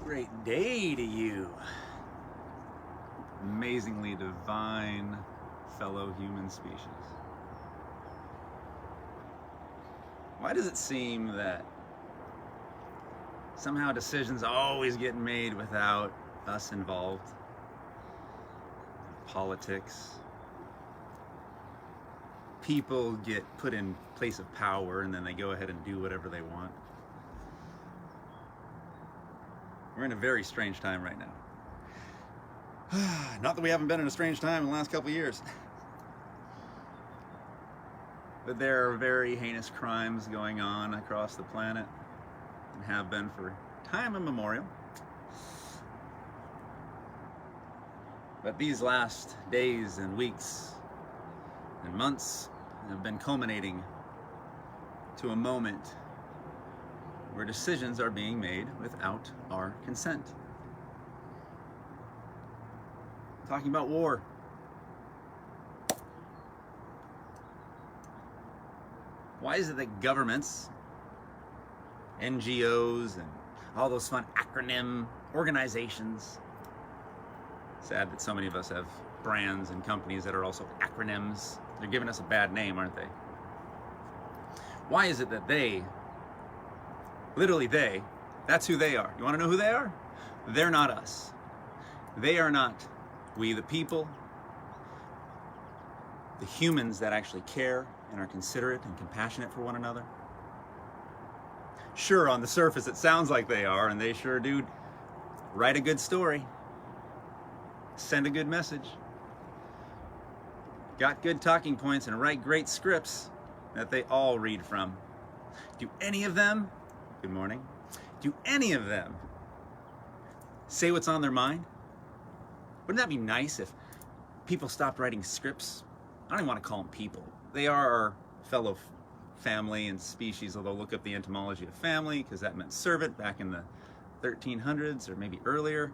Great day to you, amazingly divine fellow human species. Why does it seem that somehow decisions always get made without us involved? Politics. People get put in place of power and then they go ahead and do whatever they want. We're in a very strange time right now. Not that we haven't been in a strange time in the last couple of years. But there are very heinous crimes going on across the planet and have been for time immemorial. But these last days and weeks and months have been culminating to a moment where decisions are being made without our consent. Talking about war. Why is it that governments, NGOs, and all those fun acronym organizations, sad that so many of us have brands and companies that are also acronyms, they're giving us a bad name, aren't they? Why is it that they, literally they, that's who they are. You want to know who they are? They're not us. They are not we the people, the humans that actually care and are considerate and compassionate for one another. Sure, on the surface it sounds like they are, and they sure do write a good story, send a good message, got good talking points, and write great scripts that they all read from. Do any of them, good morning, do any of them say what's on their mind? Wouldn't that be nice if people stopped writing scripts? I don't even want to call them people. They are our fellow family and species, although look up the etymology of family, because that meant servant back in the 1300s or maybe earlier.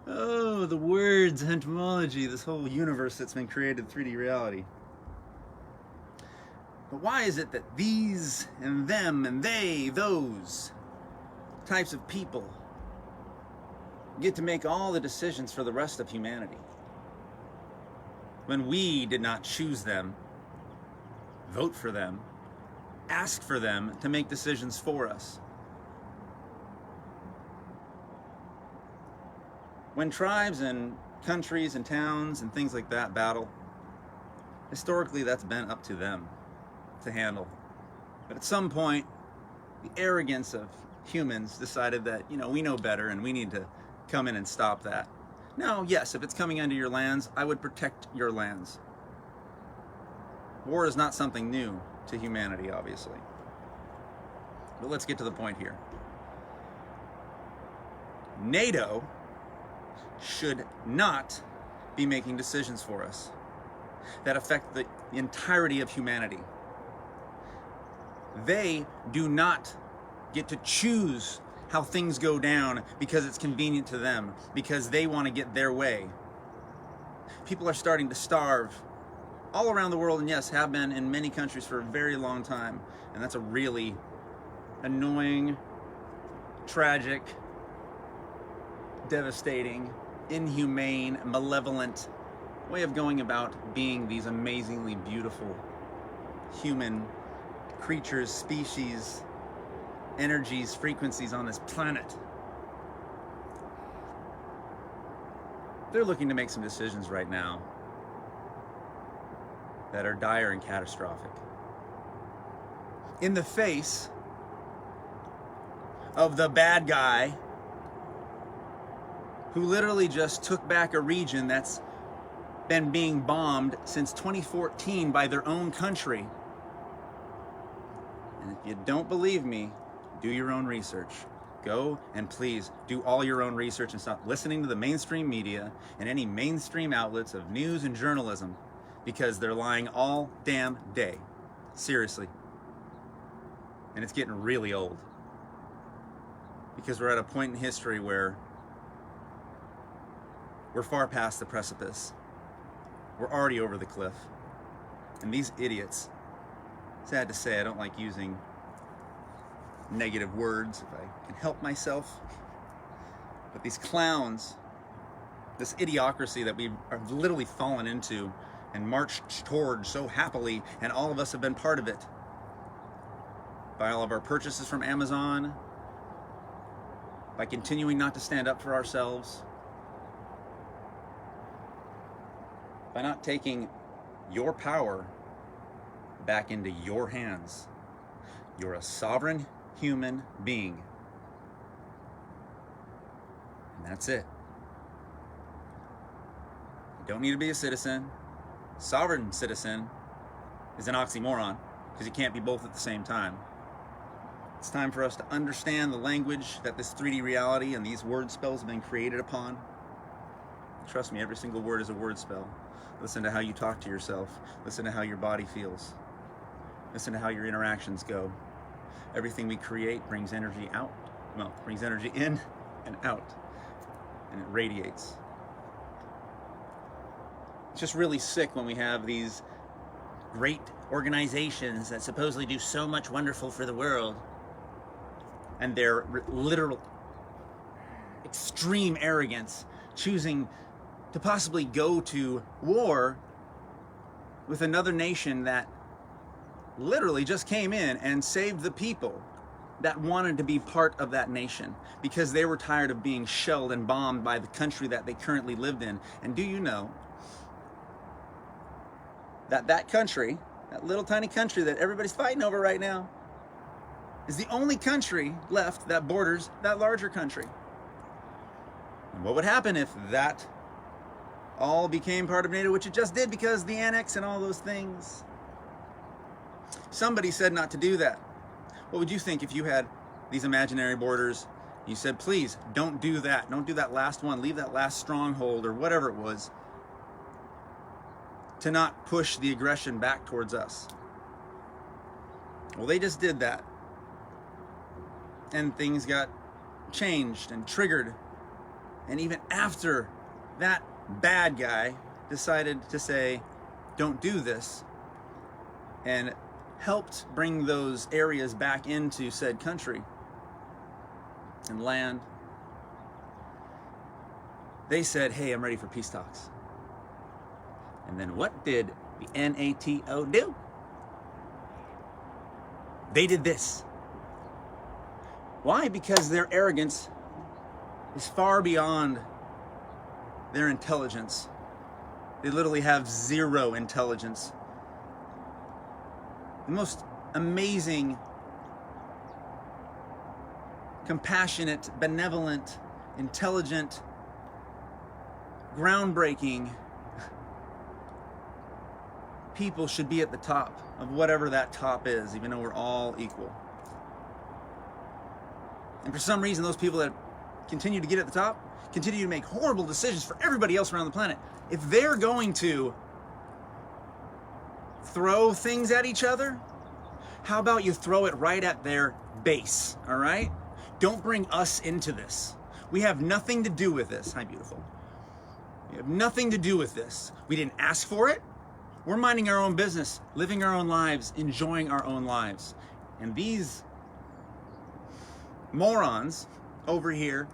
Oh, the words, entomology, this whole universe that's been created, 3D reality. But why is it that these and them and they, those types of people get to make all the decisions for the rest of humanity when we did not choose them, vote for them, ask for them to make decisions for us? When tribes and countries and towns and things like that battle, historically that's been up to them to handle. But at some point, the arrogance of humans decided that, we know better and we need to come in and stop that. Now, yes, if it's coming into your lands, I would protect your lands. War is not something new to humanity, obviously. But let's get to the point here. NATO should not be making decisions for us that affect the entirety of humanity. They do not get to choose how things go down because it's convenient to them, because they want to get their way. People are starting to starve all around the world, and yes, have been in many countries for a very long time. And that's a really annoying, tragic, devastating, inhumane, malevolent way of going about being these amazingly beautiful human creatures, species, energies, frequencies on this planet. They're looking to make some decisions right now that are dire and catastrophic. In the face of the bad guy who literally just took back a region that's been being bombed since 2014 by their own country. And if you don't believe me, do your own research. Go and please do all your own research and stop listening to the mainstream media and any mainstream outlets of news and journalism, because they're lying all damn day. Seriously. And it's getting really old. Because we're at a point in history where we're far past the precipice. We're already over the cliff. And these idiots, sad to say, I don't like using negative words if I can help myself. But these clowns, this idiocracy that we are literally fallen into and marched towards so happily, and all of us have been part of it. By all of our purchases from Amazon, by continuing not to stand up for ourselves, by not taking your power back into your hands. You're a sovereign human being. And that's it. You don't need to be a citizen. Sovereign citizen is an oxymoron because you can't be both at the same time. It's time for us to understand the language that this 3D reality and these word spells have been created upon. Trust me, every single word is a word spell. Listen to how you talk to yourself. Listen to how your body feels. Listen to how your interactions go. Everything we create brings energy out. Well, brings energy in and out. And it radiates. It's just really sick when we have these great organizations that supposedly do so much wonderful for the world, and their literal extreme arrogance choosing to possibly go to war with another nation that literally just came in and saved the people that wanted to be part of that nation because they were tired of being shelled and bombed by the country that they currently lived in. And do you know that that country, that little tiny country that everybody's fighting over right now, is the only country left that borders that larger country? And what would happen if that all became part of NATO, which it just did because the annex and all those things? Somebody said not to do that. What would you think if you had these imaginary borders? You said, please don't do that. Don't do that last one. Leave that last stronghold or whatever it was, to not push the aggression back towards us. Well, they just did that. And things got changed and triggered. And even after that bad guy decided to say, don't do this, and helped bring those areas back into said country and land, they said, hey, I'm ready for peace talks. And then what did the NATO do? They did this. Why? Because their arrogance is far beyond their intelligence. They literally have zero intelligence. The most amazing, compassionate, benevolent, intelligent, groundbreaking people should be at the top of whatever that top is, even though we're all equal. And for some reason, those people that continue to get at the top continue to make horrible decisions for everybody else around the planet. If they're going to throw things at each other, how about you throw it right at their base, all right? Don't bring us into this. We have nothing to do with this. Hi, beautiful. We have nothing to do with this. We didn't ask for it. We're minding our own business, living our own lives, enjoying our own lives. And these morons over here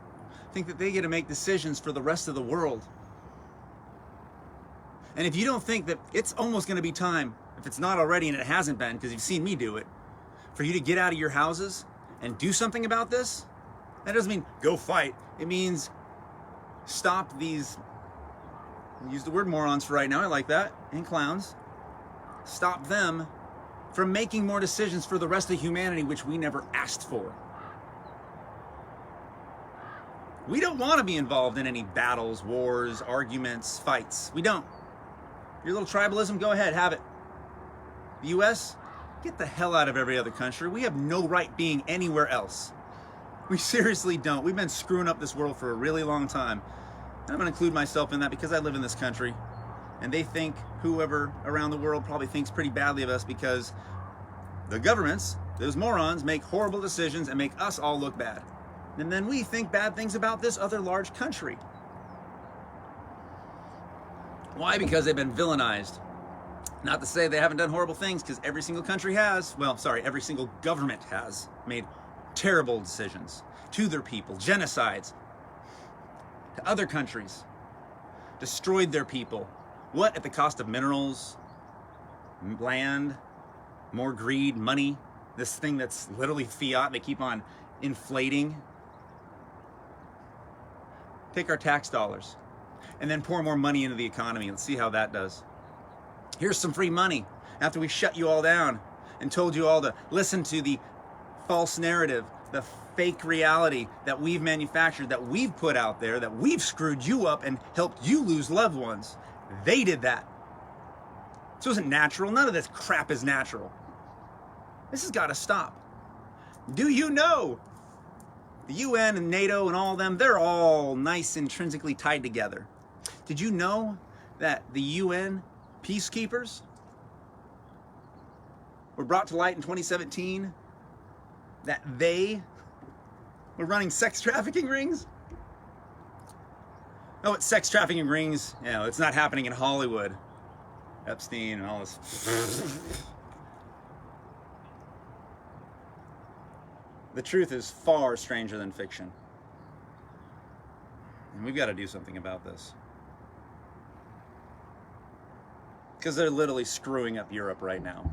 think that they get to make decisions for the rest of the world. And if you don't think that it's almost going to be time, if it's not already and it hasn't been, because you've seen me do it, for you to get out of your houses and do something about this, that doesn't mean go fight. It means stop these, use the word morons for right now, I like that, and clowns. Stop them from making more decisions for the rest of humanity, which we never asked for. We don't want to be involved in any battles, wars, arguments, fights. We don't. Your little tribalism, go ahead, have it. The U.S., get the hell out of every other country. We have no right being anywhere else. We seriously don't. We've been screwing up this world for a really long time. And I'm going to include myself in that because I live in this country. And they think, whoever around the world probably thinks pretty badly of us because the governments, those morons, make horrible decisions and make us all look bad. And then we think bad things about this other large country. Why? Because they've been villainized. Not to say they haven't done horrible things, because every single country has. Well, sorry, every single government has made terrible decisions to their people, genocides to other countries, destroyed their people. What? At the cost of minerals, land, more greed, money, this thing that's literally fiat they keep on inflating. Take our tax dollars and then pour more money into the economy. Let's see how that does. Here's some free money after we shut you all down and told you all to listen to the false narrative, the fake reality that we've manufactured, that we've put out there, that we've screwed you up and helped you lose loved ones. They did that. This wasn't natural. None of this crap is natural. This has got to stop. Do you know the UN and NATO and all of them, they're all nice, intrinsically tied together. Did you know that the UN peacekeepers were brought to light in 2017 that they were running sex trafficking rings? Oh, it's sex trafficking rings. You know, it's not happening in Hollywood. Epstein and all this. The truth is far stranger than fiction. And we've got to do something about this. Because they're literally screwing up Europe right now.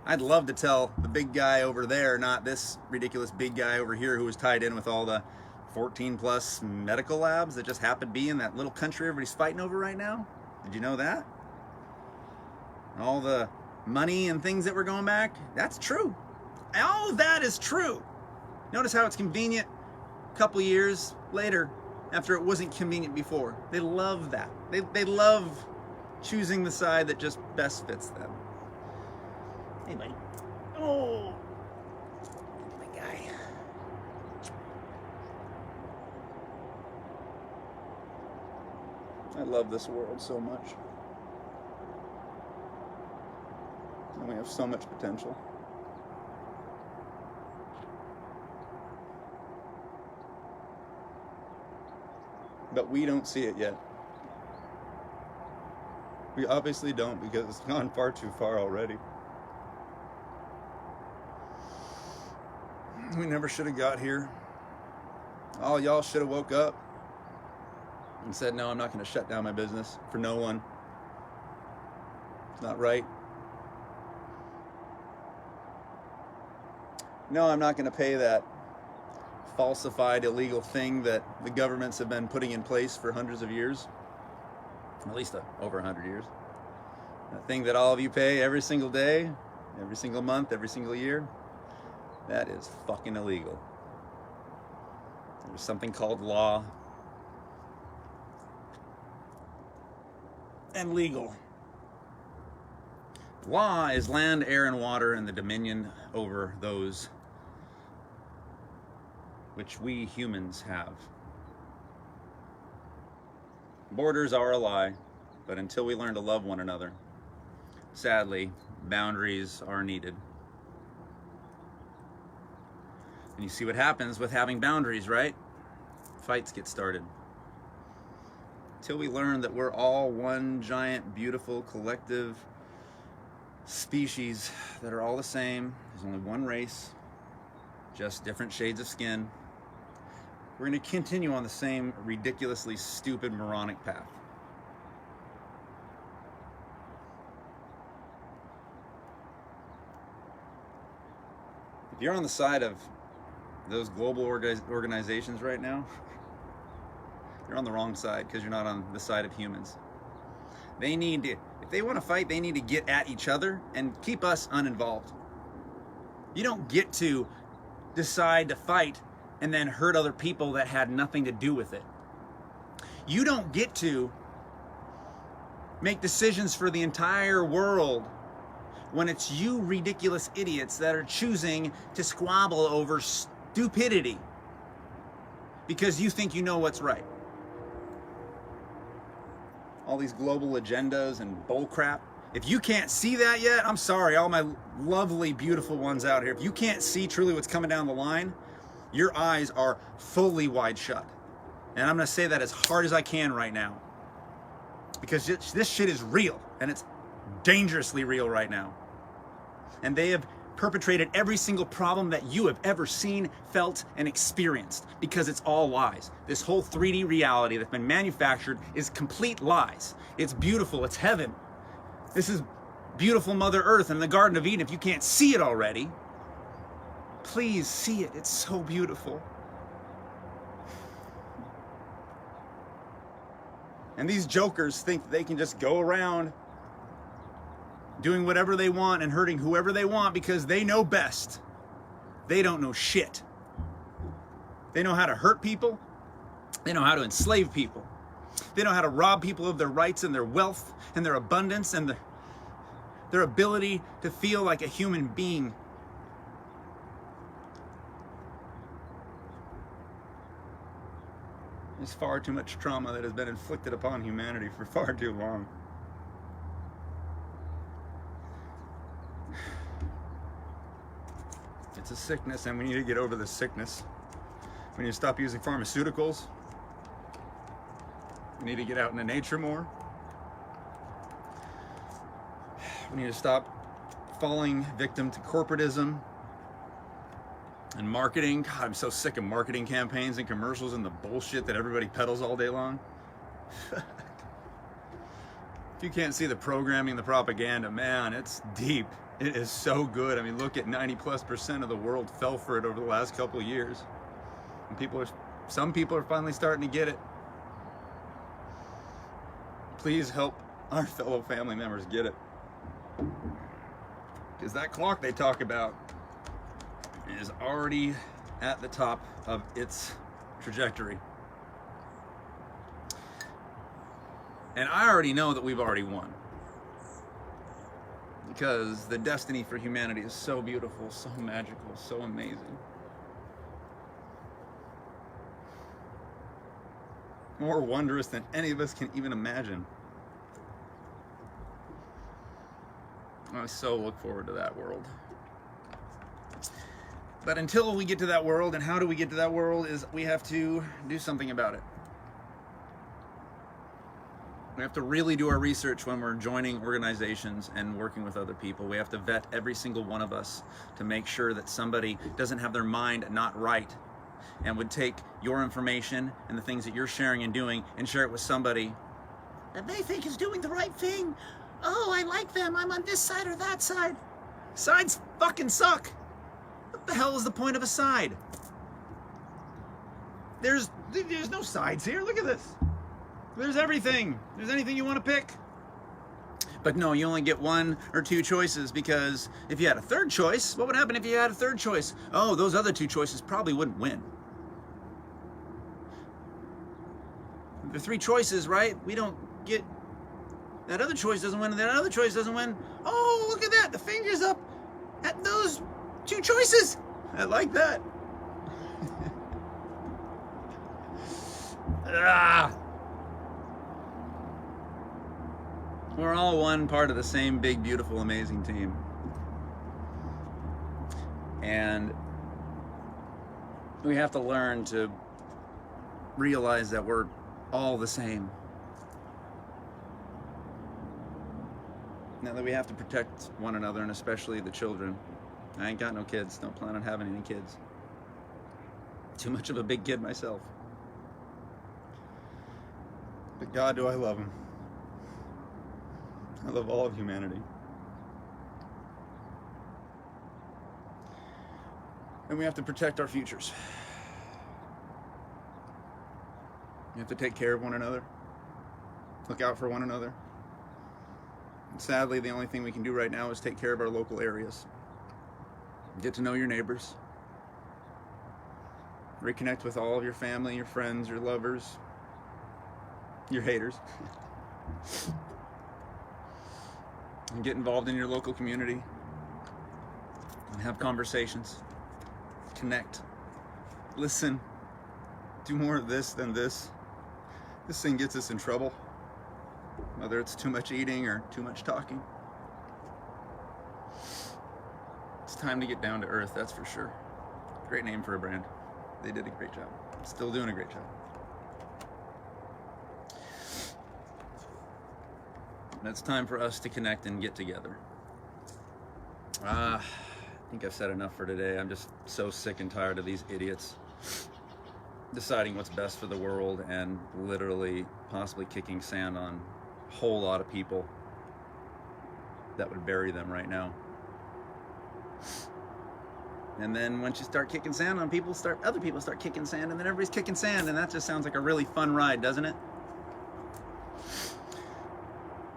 I'd love to tell the big guy over there, not this ridiculous big guy over here who was tied in with all the 14 plus medical labs that just happen to be in that little country everybody's fighting over right now. Did you know that? All the money and things that were going back, that's true. All of that is true. Notice how it's convenient a couple years later after it wasn't convenient before. They love that. They love choosing the side that just best fits them. Hey, buddy. Oh, my guy. I love this world so much. And we have so much potential. But we don't see it yet. We obviously don't, because it's gone far too far already. We never should have got here. All y'all should have woke up and said, no, I'm not going to shut down my business for no one. It's not right. No, I'm not going to pay that falsified illegal thing that the governments have been putting in place for hundreds of years, at least over 100 years. That thing that all of you pay every single day, every single month, every single year, that is fucking illegal. There's something called law and legal. Law is land, air, and water, and the dominion over those which we humans have. Borders are a lie, but until we learn to love one another, sadly, boundaries are needed. And you see what happens with having boundaries, right? Fights get started. Until we learn that we're all one giant, beautiful, collective species that are all the same. There's only one race, just different shades of skin. We're going to continue on the same ridiculously stupid, moronic path. If you're on the side of those global organizations right now, you're on the wrong side, because you're not on the side of humans. They need to, if they want to fight, they need to get at each other and keep us uninvolved. You don't get to decide to fight and then hurt other people that had nothing to do with it. You don't get to make decisions for the entire world when it's you ridiculous idiots that are choosing to squabble over stupidity because you think you know what's right. All these global agendas and bullcrap. If you can't see that yet, I'm sorry, all my lovely, beautiful ones out here. If you can't see truly what's coming down the line, your eyes are fully wide shut. And I'm going to say that as hard as I can right now. Because this shit is real. And it's dangerously real right now. And they have perpetrated every single problem that you have ever seen, felt, and experienced, because it's all lies. This whole 3D reality that's been manufactured is complete lies. It's beautiful, it's heaven. This is beautiful Mother Earth and the Garden of Eden. If you can't see it already, please see it. It's so beautiful. And these jokers think they can just go around doing whatever they want and hurting whoever they want because they know best. They don't know shit. They know how to hurt people. They know how to enslave people. They know how to rob people of their rights and their wealth and their abundance and their ability to feel like a human being. There's far too much trauma that has been inflicted upon humanity for far too long. It's a sickness, and we need to get over this sickness. We need to stop using pharmaceuticals. We need to get out into nature more. We need to stop falling victim to corporatism and marketing. God, I'm so sick of marketing campaigns and commercials and the bullshit that everybody peddles all day long. If you can't see the programming, the propaganda, man, it's deep. It is so good. I mean, look at 90+% of the world fell for it over the last couple of years. And some people are finally starting to get it. Please help our fellow family members get it. Because that clock they talk about is already at the top of its trajectory. And I already know that we've already won. Because the destiny for humanity is so beautiful, so magical, so amazing. More wondrous than any of us can even imagine. I so look forward to that world. But until we get to that world, and how do we get to that world, is we have to do something about it. We have to really do our research when we're joining organizations and working with other people. We have to vet every single one of us to make sure that somebody doesn't have their mind not right and would take your information and the things that you're sharing and doing and share it with somebody that they think is doing the right thing. Oh, I like them. I'm on this side or that side. Sides fucking suck. What the hell is the point of a side? There's no sides here. Look at this. There's everything. There's anything you want to pick. But no, you only get one or two choices, because if you had a third choice, what would happen if you had a third choice? Oh, those other two choices probably wouldn't win. The three choices, right? We don't get... That other choice doesn't win, and that other choice doesn't win. Oh, look at that. The finger's up at those two choices. I like that. We're all one part of the same big, beautiful, amazing team. And we have to learn to realize that we're all the same. Now that we have to protect one another, and especially the children. I ain't got no kids. Don't plan on having any kids. Too much of a big kid myself. But God, do I love him. I love all of humanity. And we have to protect our futures. We have to take care of one another. Look out for one another. And sadly, the only thing we can do right now is take care of our local areas. Get to know your neighbors. Reconnect with all of your family, your friends, your lovers, your haters. And get involved in your local community. And have conversations. Connect. Listen. Do more of this than this. This thing gets us in trouble. Whether it's too much eating or too much talking. It's time to get down to earth, that's for sure. Great name for a brand. They did a great job. Still doing a great job. And it's time for us to connect and get together. I think I've said enough for today. I'm just so sick and tired of these idiots deciding what's best for the world and literally possibly kicking sand on a whole lot of people that would bury them right now. And then once you start kicking sand on people, other people start kicking sand, and then everybody's kicking sand, and that just sounds like a really fun ride, doesn't it?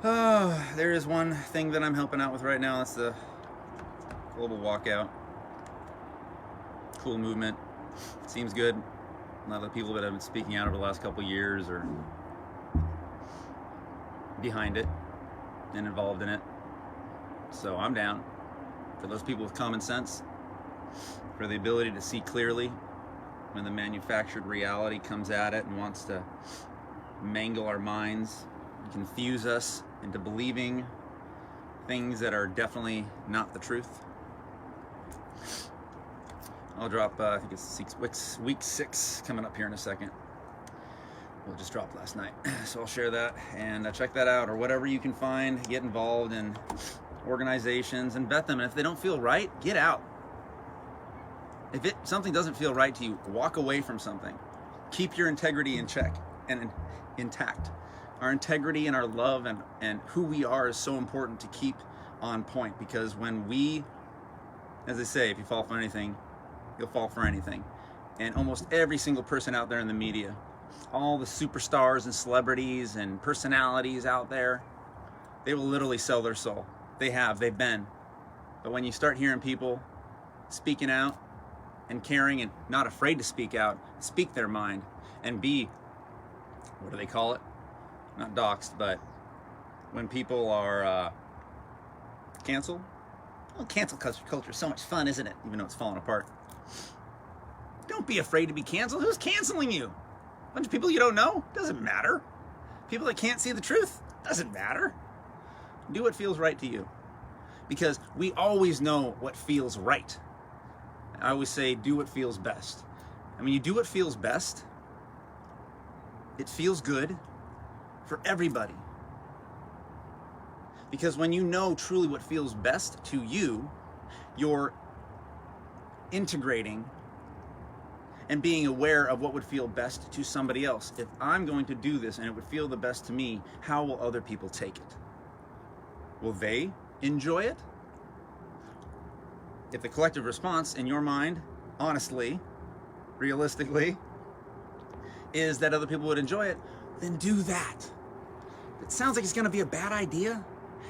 Oh, there is one thing that I'm helping out with right now. That's the global walkout. Cool movement. Seems good. A lot of the people that have been speaking out over the last couple years are behind it and involved in it. So I'm down. For those people with common sense, for the ability to see clearly when the manufactured reality comes at it and wants to mangle our minds, confuse us into believing things that are definitely not the truth. I'll drop, I think it's week 6 coming up here in a second. Well, it just dropped last night. So I'll share that and check that out, or whatever you can find. Get involved in organizations and vet them. And if they don't feel right, get out. If something doesn't feel right to you, walk away from something. Keep your integrity in check and intact. Our integrity and our love and who we are is so important to keep on point, because when we, as they say, if you fall for anything, you'll fall for anything. And almost every single person out there in the media, all the superstars and celebrities and personalities out there, they will literally sell their soul. They've been. But when you start hearing people speaking out and caring and not afraid to speak out, speak their mind, and be, what do they call it? Not doxxed, but when people are canceled. Well, cancel culture is so much fun, isn't it? Even though it's falling apart. Don't be afraid to be canceled. Who's canceling you? A bunch of people you don't know? Doesn't matter. People that can't see the truth? Doesn't matter. Do what feels right to you. Because we always know what feels right. I always say, do what feels best. And when you do what feels best, it feels good for everybody. Because when you know truly what feels best to you, you're integrating and being aware of what would feel best to somebody else. If I'm going to do this and it would feel the best to me, how will other people take it? Will they enjoy it? If the collective response in your mind, honestly, realistically, is that other people would enjoy it, then do that. If it sounds like it's going to be a bad idea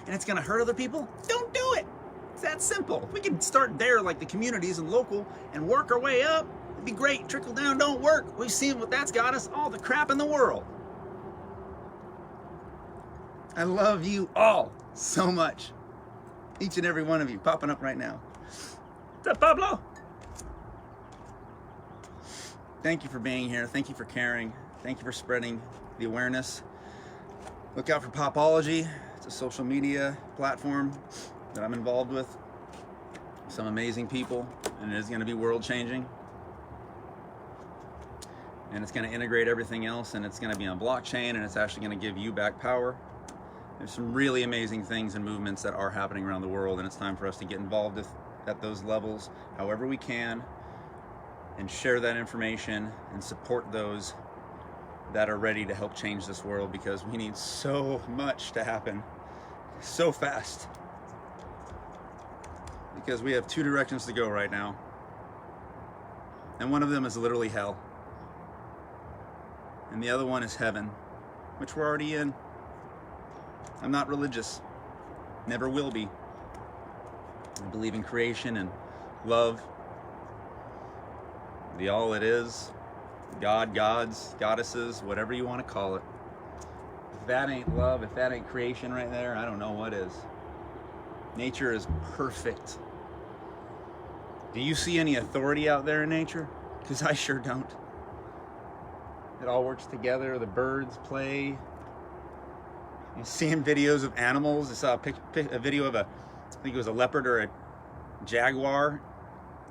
and it's going to hurt other people, don't do it. It's that simple. If we can start there, like the communities and local, and work our way up, it'd be great. Trickle down don't work. We've seen what that's got us, all the crap in the world. I love you all so much. Each and every one of you popping up right now. What's up, Pablo? Thank you for being here. Thank you for caring. Thank you for spreading the awareness. Look out for Popology. It's a social media platform that I'm involved with. Some amazing people, and it is going to be world changing. And it's going to integrate everything else, and it's going to be on blockchain, and it's actually going to give you back power. There's some really amazing things and movements that are happening around the world, and it's time for us to get involved at those levels however we can, and share that information and support those that are ready to help change this world, because we need so much to happen so fast, because we have 2 directions to go right now, and one of them is literally hell, and the other one is heaven, which we're already in. I'm not religious, never will be. I believe in creation and love, the all it is, God, gods, goddesses, whatever you want to call it. If that ain't love, if that ain't creation right there, I don't know what is. Nature is perfect. Do you see any authority out there in nature? Because I sure don't. It all works together. The birds play. I'm seeing videos of animals. I saw a video of I think it was a leopard or a jaguar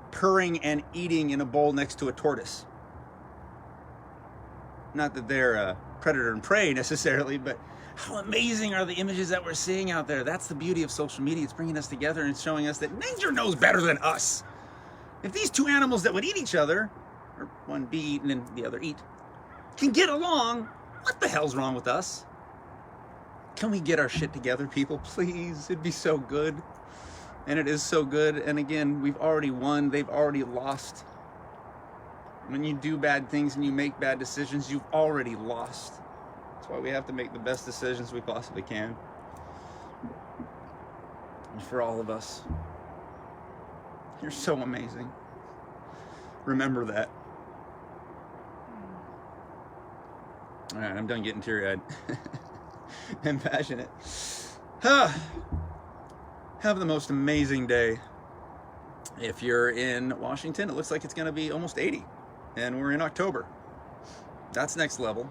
purring and eating in a bowl next to a tortoise. Not that they're a predator and prey necessarily, but How amazing are the images that we're seeing out there? That's the beauty of social media. It's bringing us together and showing us that nature knows better than us. If these two animals that would eat each other, or one be eaten and the other eat, can get along, what the hell's wrong with us? Can we get our shit together, people? Please, it'd be so good. And it is so good. And again, we've already won. They've already lost. When you do bad things and you make bad decisions, you've already lost. That's why we have to make the best decisions we possibly can. And for all of us. You're so amazing. Remember that. All right, I'm done getting teary-eyed and passionate. Have the most amazing day. If you're in Washington, it looks like it's going to be almost 80, and we're in October. That's next level.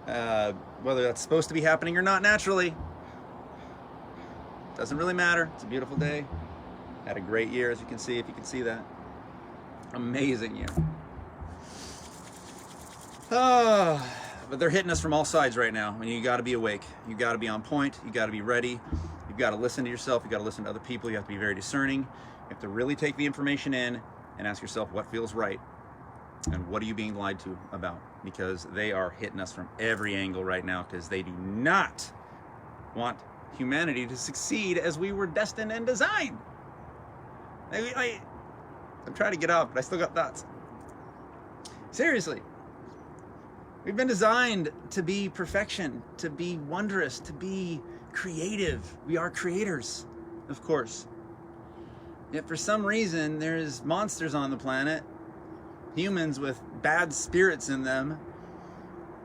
Whether that's supposed to be happening or not naturally, doesn't really matter. It's a beautiful day. Had a great year, as you can see, if you can see that. Amazing year. But they're hitting us from all sides right now, and you got to be awake. You got to be on point. You got to be ready. You've got to listen to yourself. You got to listen to other people. You have to be very discerning. You have to really take the information in and ask yourself what feels right and what are you being lied to about, because they are hitting us from every angle right now, because they do not want humanity to succeed as we were destined and designed. I'm trying to get off, but I still got thoughts. Seriously. We've been designed to be perfection, to be wondrous, to be creative. We are creators, of course. Yet for some reason, there's monsters on the planet, humans with bad spirits in them,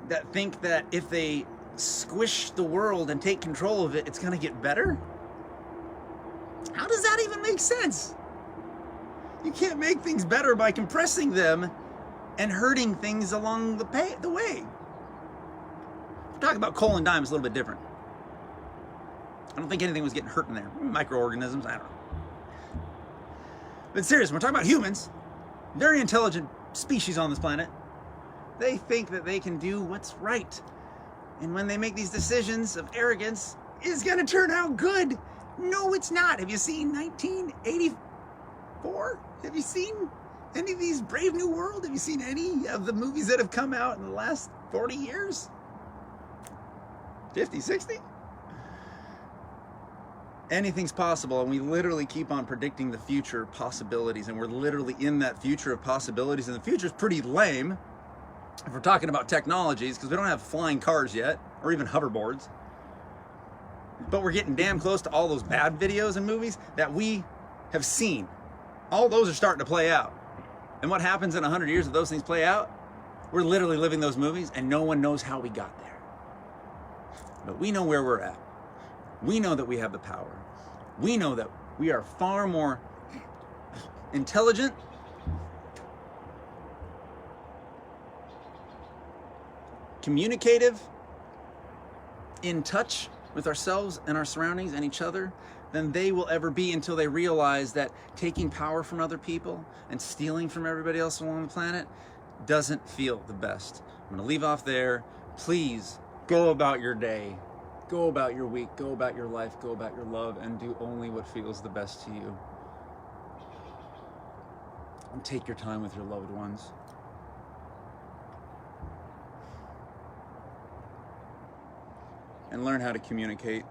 that think that if they squish the world and take control of it, it's going to get better? How does that even make sense? You can't make things better by compressing them and hurting things along the way. Talking about coal and dime is a little bit different. I don't think anything was getting hurt in there. Microorganisms, I don't know. But seriously, we're talking about humans, very intelligent species on this planet. They think that they can do what's right. And when they make these decisions of arrogance, it's gonna turn out good. No, it's not. Have you seen 1984? Have you seen any of these Brave New World? Have you seen any of the movies that have come out in the last 40 years? 50, 60? Anything's possible, and we literally keep on predicting the future possibilities, and we're literally in that future of possibilities, and the future's pretty lame if we're talking about technologies, because we don't have flying cars yet, or even hoverboards. But we're getting damn close to all those bad videos and movies that we have seen. All those are starting to play out. And what happens in 100 years if those things play out? We're literally living those movies, and no one knows how we got there. But we know where we're at. We know that we have the power. We know that we are far more intelligent, communicative, in touch with ourselves and our surroundings and each other than they will ever be, until they realize that taking power from other people and stealing from everybody else along the planet doesn't feel the best. I'm going to leave off there. Please go about your day, go about your week, go about your life, go about your love, and do only what feels the best to you. And take your time with your loved ones. And learn how to communicate.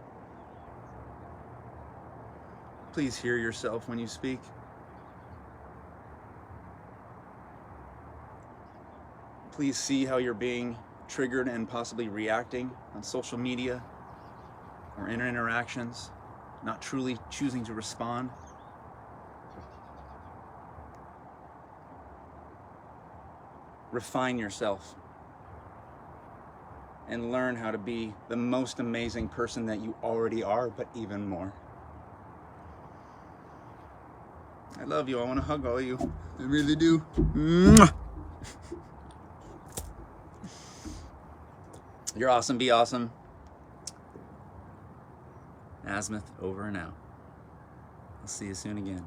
Please hear yourself when you speak. Please see how you're being triggered and possibly reacting on social media or in interactions, not truly choosing to respond. Refine yourself and learn how to be the most amazing person that you already are, but even more. I love you. I want to hug all you. I really do. Mwah! You're awesome. Be awesome. Azimuth over and out. I'll see you soon again.